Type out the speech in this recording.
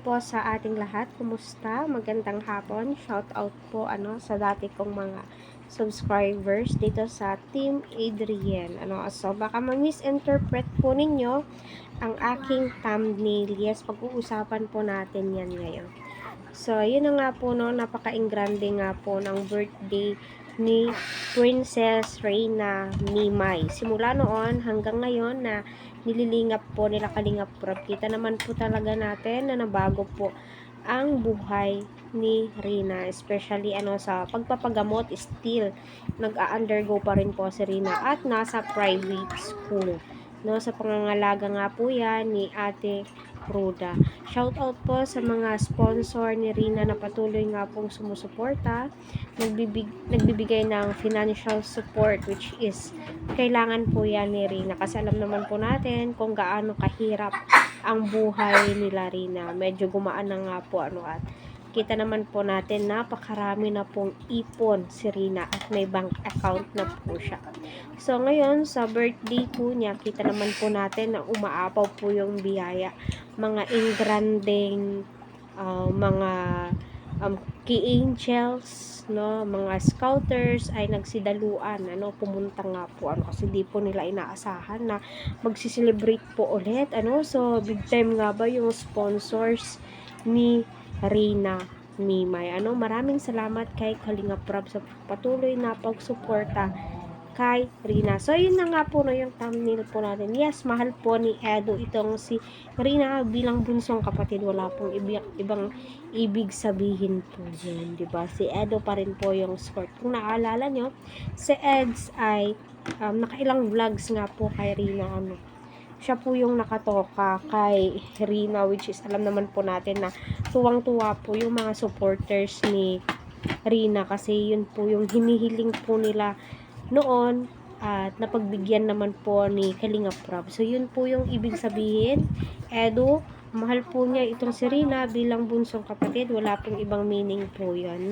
po sa ating lahat. Kumusta? Magandang hapon. Shout out po sa dati kong mga subscribers dito sa Team Adrian. So baka ma-misinterpret po ninyo ang aking thumbnail. Yes, pag-uusapan po natin yan ngayon. So, yun na nga po, napaka-ingrande nga po ng birthday ni Princess Reina Mimay. Simula noon hanggang ngayon na nililingap po nila Kalingap Prab. Kita naman po talaga natin na nabago po ang buhay ni Rina, especially sa pagpapagamot. Still nag-undergo pa rin po si Rina at nasa private school, sa pangangalaga nga po yan ni Ate Ruda. Shout out po sa mga sponsor ni Rina na patuloy nga pong sumusuporta, nagbibigay ng financial support, which is kailangan po yan ni Rina kasi alam naman po natin kung gaano kahirap ang buhay nila Rina. Medyo gumaan na nga po at kita naman po natin napakarami na pong ipon si Rina at may bank account na po siya. So ngayon sa birthday po niya, kita naman po natin na umaapaw po yung biyaya. Mga ingranding mga key angels, mga scouters ay nagsidaluan, pumunta nga po kasi di po nila inaasahan na magsi-celebrate po ulit, so big time nga ba yung sponsors ni Rina Mimay. Maraming salamat kay Kalingap Prab sa patuloy na pagsuporta kay Rina. So, yun na nga po yung thumbnail po natin. Yes, mahal po ni Edo itong si Rina bilang bunsong kapatid. Wala pong ibang ibig sabihin po yun, diba? Si Edo pa rin po yung score. Kung naalala nyo, si Eds ay nakailang vlogs nga po kay Rina. Siya po yung nakatoka kay Rina, which is alam naman po natin na tuwang-tuwa po yung mga supporters ni Rina kasi yun po yung hinihiling po nila noon at napagbigyan naman po ni Kalingap Prab. So yun po yung ibig sabihin. Edo, mahal po niya itong si Rina bilang bunsong kapatid. Wala pong ibang meaning po yan,